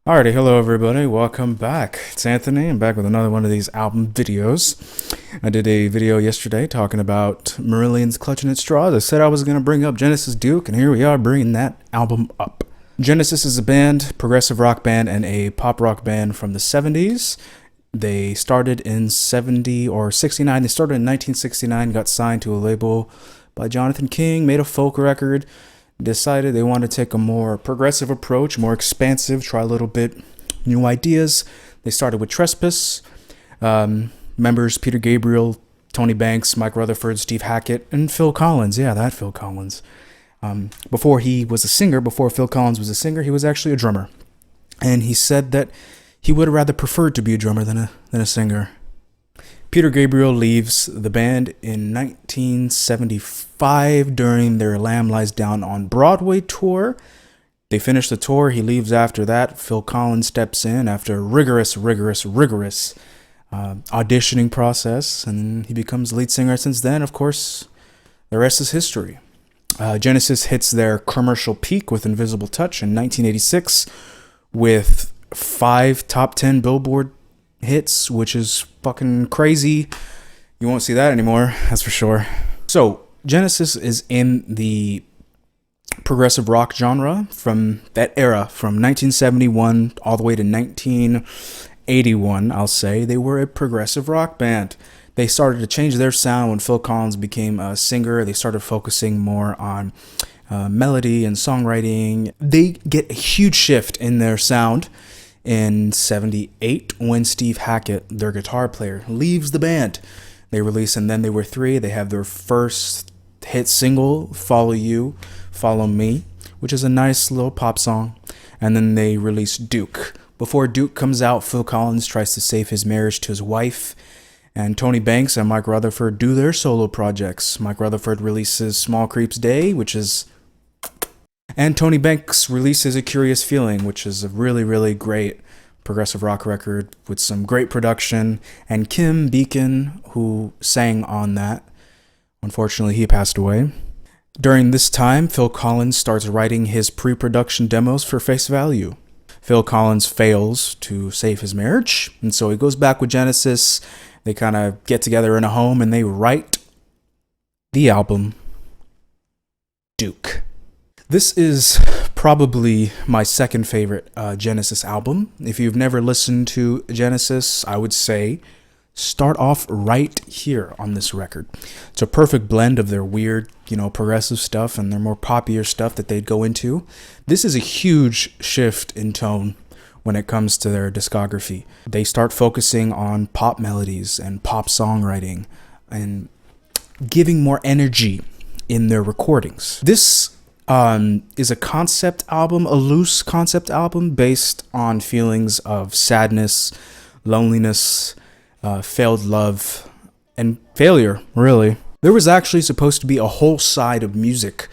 Alrighty, hello everybody, welcome back. It's Anthony. I'm back with another one of these album videos. I did a video yesterday talking about Marillion's Clutching at Straws. I said I was going to bring up Genesis Duke, and here we are bringing that album up. Genesis is a band, progressive rock band, and a pop rock band from the 70s. They started in 70 or 69. They started in 1969, got signed to a label by Jonathan King, made a folk record, decided they want to take a more progressive approach, more expansive, try a little bit new ideas. They started with Trespass. Members Peter Gabriel, Tony Banks, Mike Rutherford, Steve Hackett, and Phil Collins. Yeah, that Phil Collins. Before he was a singer, before Phil Collins was a singer, he was actually a drummer. And he said that he would have rather preferred to be a drummer than a singer. Peter Gabriel leaves the band in 1975 during their Lamb Lies Down on Broadway tour. They finish the tour. He leaves after that. Phil Collins steps in after a rigorous auditioning process, and he becomes lead singer since then. Of course, the rest is history. Genesis hits their commercial peak with Invisible Touch in 1986 with 5 top 10 Billboard hits, which is fucking crazy. You won't see that anymore, that's for sure. So Genesis is in the progressive rock genre from that era, from 1971 all the way to 1981. I'll say they were a progressive rock band. They started to change their sound when Phil Collins became a singer. They started focusing more on melody and songwriting. They get a huge shift in their sound in 78 when Steve Hackett, their guitar player, leaves the band. They release And Then They Were Three. They have their first hit single, Follow You, Follow Me, which is a nice little pop song. And then they release Duke. Before Duke comes out, Phil Collins tries to save his marriage to his wife, and Tony Banks and Mike Rutherford do their solo projects. Mike Rutherford releases Small Creeps Day, and Tony Banks releases A Curious Feeling, which is a really great progressive rock record with some great production. And Kim Beacon, who sang on that, unfortunately he passed away. During this time, Phil Collins starts writing his pre-production demos for Face Value. Phil Collins fails to save his marriage, and so he goes back with Genesis. They kind of get together in a home and they write the album Duke. This is probably my second favorite Genesis album. If you've never listened to Genesis, I would say start off right here on this record. It's a perfect blend of their weird, progressive stuff and their more poppier stuff that they'd go into. This is a huge shift in tone when it comes to their discography. They start focusing on pop melodies and pop songwriting and giving more energy in their recordings. This is a concept album, a loose concept album based on feelings of sadness, loneliness, failed love, and failure, really. There was actually supposed to be a whole side of music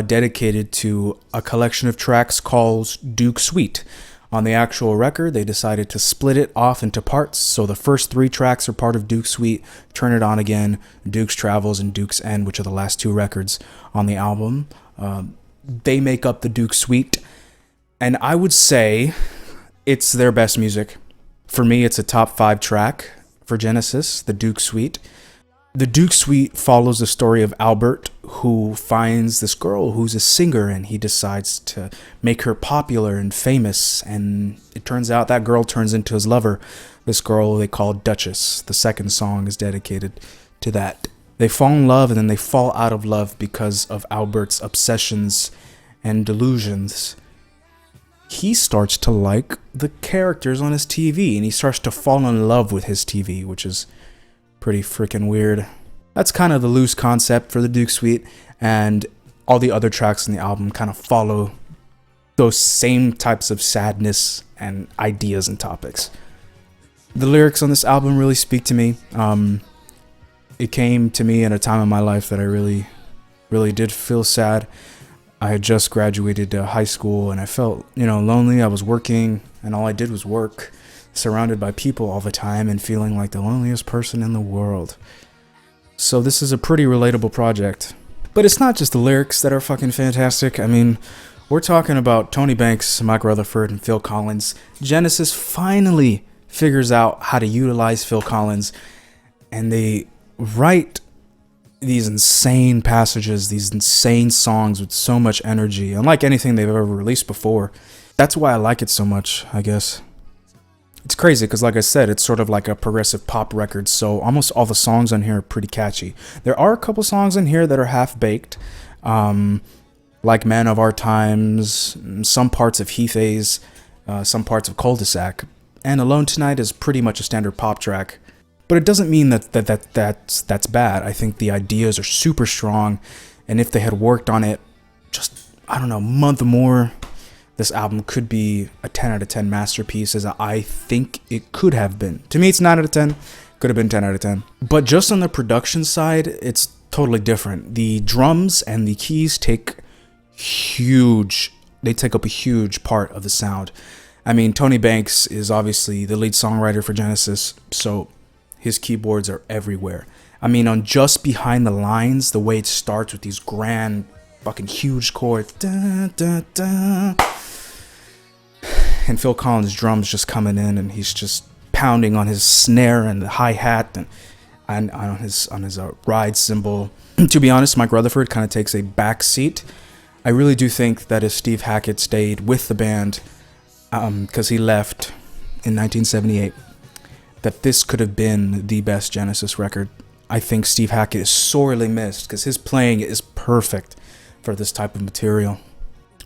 dedicated to a collection of tracks called Duke Suite. On the actual record, they decided to split it off into parts, so the first 3 tracks are part of Duke Suite, Turn It On Again, Duke's Travels, and Duke's End, which are the last 2 records on the album. They make up the Duke Suite, and I would say it's their best music. For me, it's a top 5 track for Genesis, the Duke Suite. The Duke Suite follows the story of Albert, who finds this girl who's a singer, and he decides to make her popular and famous, and it turns out that girl turns into his lover. This girl they call Duchess. The second song is dedicated to that. They fall in love and then they fall out of love because of Albert's obsessions and delusions. He starts to like the characters on his TV and he starts to fall in love with his TV, which is pretty freaking weird. That's kind of the loose concept for the Duke Suite, and all the other tracks in the album kind of follow those same types of sadness and ideas and topics. The lyrics on this album really speak to me. It came to me at a time in my life that I really did feel sad. I had just graduated high school and I felt, lonely. I was working and all I did was work, surrounded by people all the time and feeling like the loneliest person in the world. So this is a pretty relatable project. But it's not just the lyrics that are fucking fantastic. I mean, We're talking about Tony Banks, Mike Rutherford, and Phil Collins. Genesis finally figures out how to utilize Phil Collins, and they write these insane passages, these insane songs with so much energy, unlike anything they've ever released before. That's why I like it so much, I guess. It's crazy because, like I said, it's sort of like a progressive pop record, so almost all the songs on here are pretty catchy. There are a couple songs in here that are half-baked, like Man of Our Times, some parts of Heath A's, some parts of Cul-de-sac, and Alone Tonight is pretty much a standard pop track. But it doesn't mean that's bad. I think the ideas are super strong, and if they had worked on it just, I don't know, a month more, this album could be a 10 out of 10 masterpiece, as I think it could have been. To me, it's 9 out of 10. Could have been 10 out of 10. But just on the production side, it's totally different. The drums and the keys take up a huge part of the sound. I mean, Tony Banks is obviously the lead songwriter for Genesis, so his keyboards are everywhere. I mean, on Just Behind the Lines, the way it starts with these grand, fucking huge chords, da, da, da, and Phil Collins' drums just coming in, and he's just pounding on his snare and the hi-hat and on his ride cymbal. To be honest, Mike Rutherford kind of takes a back seat. I really do think that if Steve Hackett stayed with the band, because he left in 1978, that this could have been the best Genesis record. I think Steve Hackett is sorely missed because his playing is perfect for this type of material.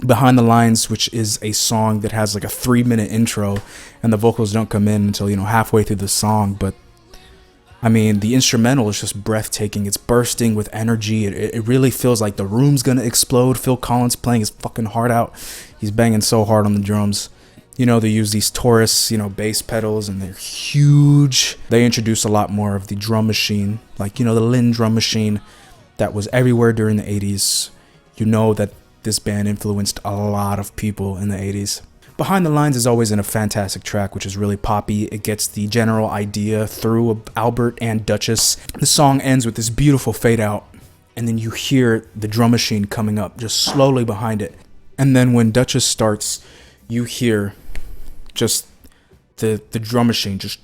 Behind the Lines, which is a song that has like a 3-minute intro, and the vocals don't come in until, halfway through the song, but I mean, the instrumental is just breathtaking. It's bursting with energy. It really feels like the room's gonna explode. Phil Collins playing his fucking heart out. He's banging so hard on the drums. They use these Taurus, bass pedals, and they're huge. They introduce a lot more of the drum machine, like, the Lynn drum machine that was everywhere during the 80s. That this band influenced a lot of people in the 80s. Behind the Lines is always in a fantastic track, which is really poppy. It gets the general idea through Albert and Duchess. The song ends with this beautiful fade out, and then you hear the drum machine coming up just slowly behind it. And then when Duchess starts, you hear just the drum machine just,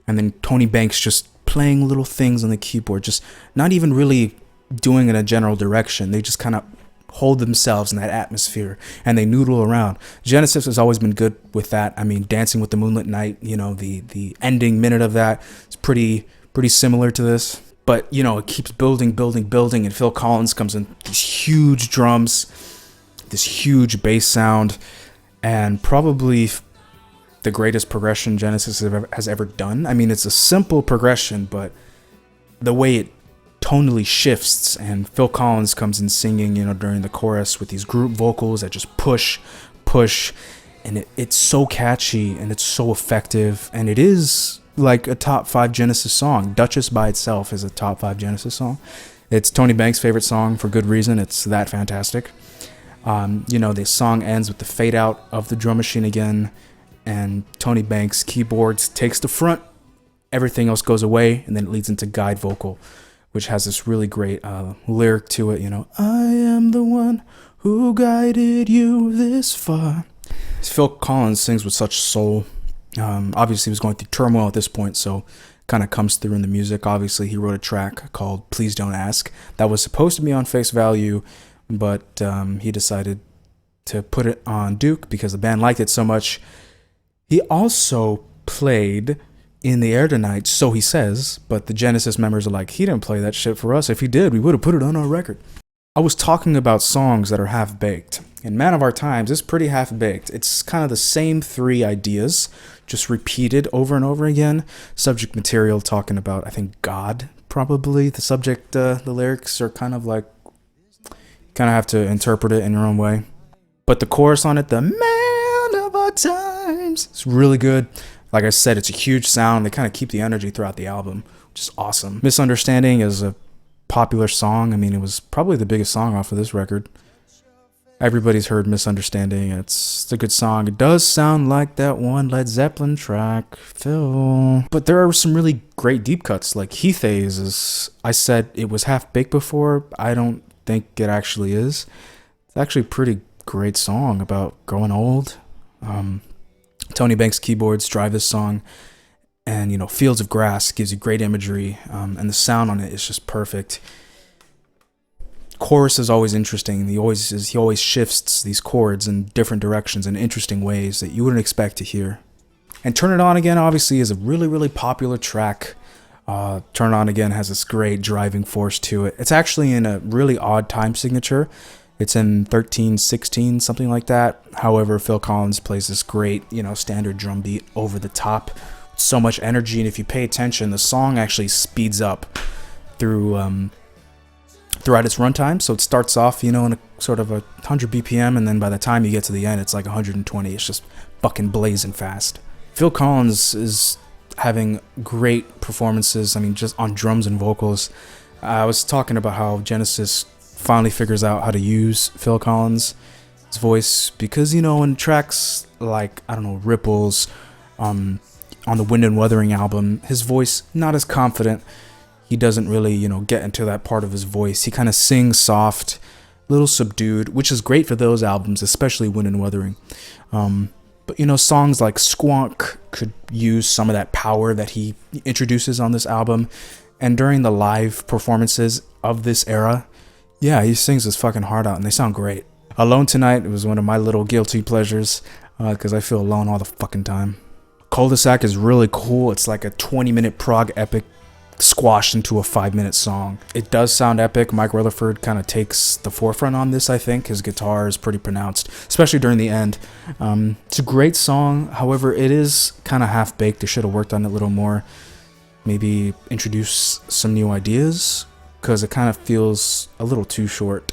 and then Tony Banks just playing little things on the keyboard, just not even really doing in a general direction. They just kind of hold themselves in that atmosphere and they noodle around. Genesis has always been good with that. I mean, Dancing with the Moonlit Night, the ending minute of that is pretty similar to this. But, it keeps building, and Phil Collins comes in these huge drums, this huge bass sound, and probably the greatest progression Genesis has ever done. I mean, it's a simple progression, but the way it tonally shifts, and Phil Collins comes in singing, during the chorus with these group vocals that just push, and it's so catchy and it's so effective, and it is like a top 5 Genesis song. Duchess by itself is a top 5 Genesis song. It's Tony Banks' favorite song for good reason. It's that fantastic. The song ends with the fade out of the drum machine again, and Tony Banks' keyboards takes the front. Everything else goes away, and then it leads into guide vocal, which has this really great lyric to it, I am the one who guided you this far. Phil Collins sings with such soul. Obviously, he was going through turmoil at this point, so kind of comes through in the music. Obviously, he wrote a track called Please Don't Ask that was supposed to be on Face Value, but he decided to put it on Duke because the band liked it so much. He also played In the Air Tonight, so he says, but the Genesis members are like, he didn't play that shit for us. If he did, we would have put it on our record. I was talking about songs that are half-baked, and Man of Our Times is pretty half-baked. It's kind of the same 3 ideas, just repeated over and over again. Subject material talking about, I think, God, probably. The subject, the lyrics are kind of like, kind of have to interpret it in your own way. But the chorus on it, the Man of Our Times, it's really good. Like I said, it's a huge sound. They kind of keep the energy throughout the album, which is awesome. Misunderstanding is a popular song. I mean, it was probably the biggest song off of this record. Everybody's heard Misunderstanding. It's a good song. It does sound like that one Led Zeppelin track, Phil. But there are some really great deep cuts. Like Heath A's is, I said it was half-baked before. I don't think it actually is. It's actually a pretty great song about growing old. Tony Banks keyboards drive this song, and Fields of Grass gives you great imagery, and the sound on it is just perfect. Chorus is always interesting. He always shifts these chords in different directions in interesting ways that you wouldn't expect to hear. And Turn It On Again obviously is a really, really popular track. Turn It On Again has this great driving force to it. It's actually in a really odd time signature. It's in 13/16, something like that. However, Phil Collins plays this great, standard drum beat over the top. So much energy, and if you pay attention, the song actually speeds up throughout its runtime. So it starts off, in a sort of 100 BPM, and then by the time you get to the end, it's like 120. It's just fucking blazing fast. Phil Collins is having great performances. I mean, just on drums and vocals. I was talking about how Genesis finally figures out how to use Phil Collins' voice, because in tracks like Ripples, on the Wind and Wuthering album, his voice not as confident. He doesn't really get into that part of his voice. He kind of sings soft, a little subdued, which is great for those albums, especially Wind and Wuthering. But songs like Squonk could use some of that power that he introduces on this album. And during the live performances of this era, yeah, he sings his fucking heart out, and they sound great. Alone Tonight was one of my little guilty pleasures, because I feel alone all the fucking time. Cul-de-sac is really cool. It's like a 20-minute prog epic squashed into a 5-minute song. It does sound epic. Mike Rutherford kind of takes the forefront on this, I think. His guitar is pretty pronounced, especially during the end. It's a great song. However, it is kind of half-baked. They should have worked on it a little more. Maybe introduce some new ideas, because it kind of feels a little too short.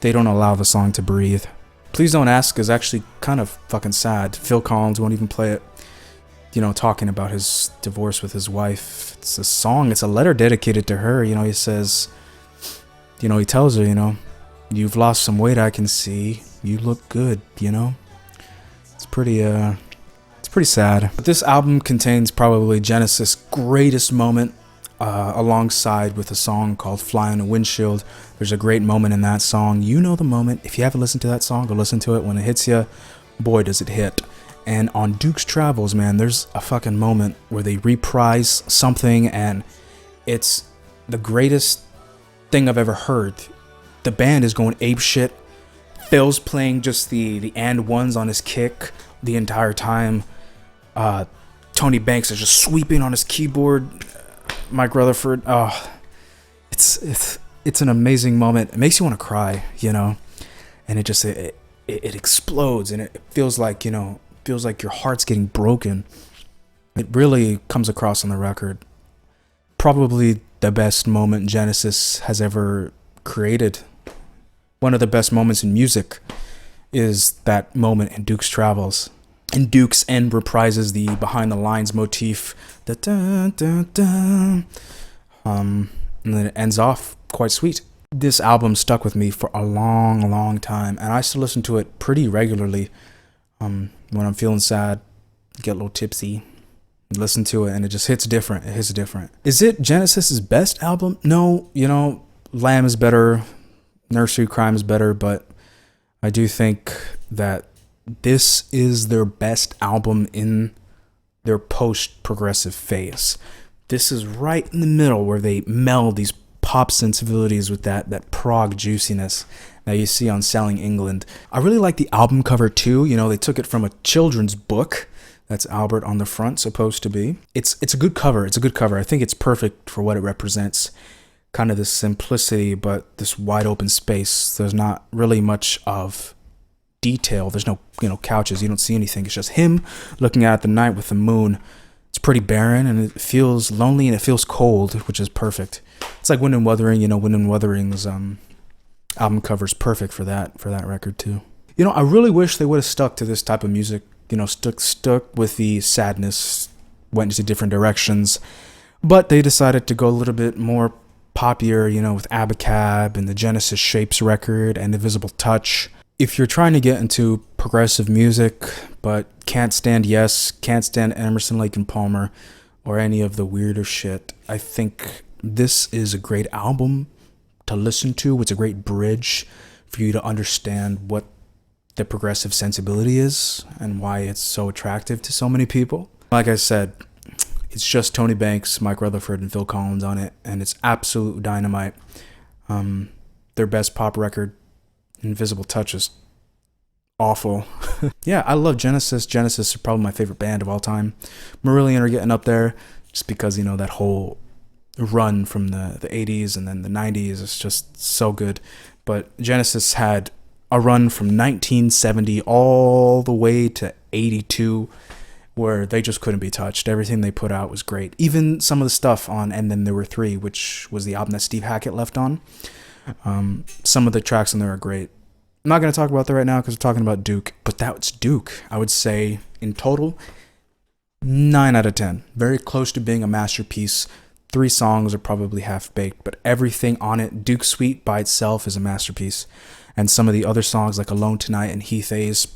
They don't allow the song to breathe. Please Don't Ask is actually kind of fucking sad. Phil Collins won't even play it. Talking about his divorce with his wife. It's a song, it's a letter dedicated to her. He says, he tells her, you've lost some weight, I can see. You look good, It's pretty sad. But this album contains probably Genesis' greatest moment, alongside with a song called Fly on a Windshield. There's a great moment in that song. You know the moment. If you haven't listened to that song, go listen to it. When it hits you, boy, does it hit. And on Duke's Travels, man, there's a fucking moment where they reprise something, and it's the greatest thing I've ever heard. The band is going ape shit. Phil's playing just the and ones on his kick the entire time. Tony Banks is just sweeping on his keyboard. Mike Rutherford, it's an amazing moment. It makes you want to cry, and it explodes, and it feels like your heart's getting broken. It really comes across on the record. Probably the best moment Genesis has ever created. One of the best moments in music is that moment in Duke's Travels. And Duke's end reprises the behind the lines motif. And then it ends off quite sweet. This album stuck with me for a long, long time, and I still listen to it pretty regularly. When I'm feeling sad, get a little tipsy, listen to it, and it just hits different. It hits different. Is it Genesis's best album? No, Lamb is better, Nursery Crime is better, but I do think that this is their best album in their post-progressive phase. This is right in the middle where they meld these pop sensibilities with that prog juiciness that you see on Selling England. I really like the album cover too. They took it from a children's book. That's Albert on the front, supposed to be. It's a good cover. It's a good cover. I think it's perfect for what it represents. Kind of this simplicity, but this wide open space. There's not really much of detail. There's no, couches. You don't see anything. It's just him looking out at the night with the moon. It's pretty barren, and it feels lonely, and it feels cold, which is perfect. It's like Wind and Wuthering. Wind and Wuthering's album cover's perfect for that record too. I really wish they would have stuck to this type of music. Stuck with the sadness, went into different directions, but they decided to go a little bit more popular, with Abacab and the Genesis Shapes record and Invisible Touch. If you're trying to get into progressive music but can't stand Yes, can't stand Emerson, Lake and Palmer, or any of the weirder shit, I think this is a great album. to listen to. It's a great bridge for you to understand what the progressive sensibility is and why it's so attractive to so many people. Like I said, it's just Tony Banks, Mike Rutherford, and Phil Collins on it, and it's absolute dynamite. Their best pop record, Invisible Touch, is awful. Yeah, I love Genesis. Genesis is probably my favorite band of all time. Marillion are getting up there just because, that whole run from the 80s and then the 90s is just so good. But Genesis had a run from 1970 all the way to 82 where they just couldn't be touched. Everything they put out was great. Even some of the stuff on And Then There Were Three, which was the album that Steve Hackett left on. Some of the tracks on there are great. I'm not going to talk about that right now because we're talking about Duke, but that's Duke. I would say in total, 9 out of 10. Very close to being a masterpiece. 3 songs are probably half-baked, but everything on it, Duke Suite by itself is a masterpiece. And some of the other songs like Alone Tonight and Heath A's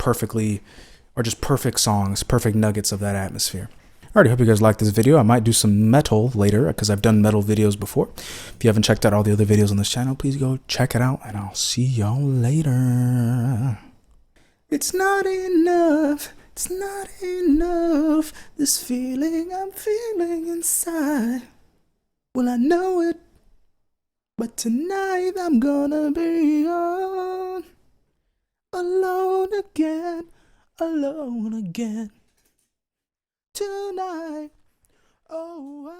are just perfect songs, perfect nuggets of that atmosphere. Alrighty, hope you guys like this video. I might do some metal later because I've done metal videos before. If you haven't checked out all the other videos on this channel, please go check it out and I'll see y'all later. It's not enough, it's not enough, this feeling I'm feeling inside. Well, I know it, but tonight I'm gonna be alone again tonight. Oh,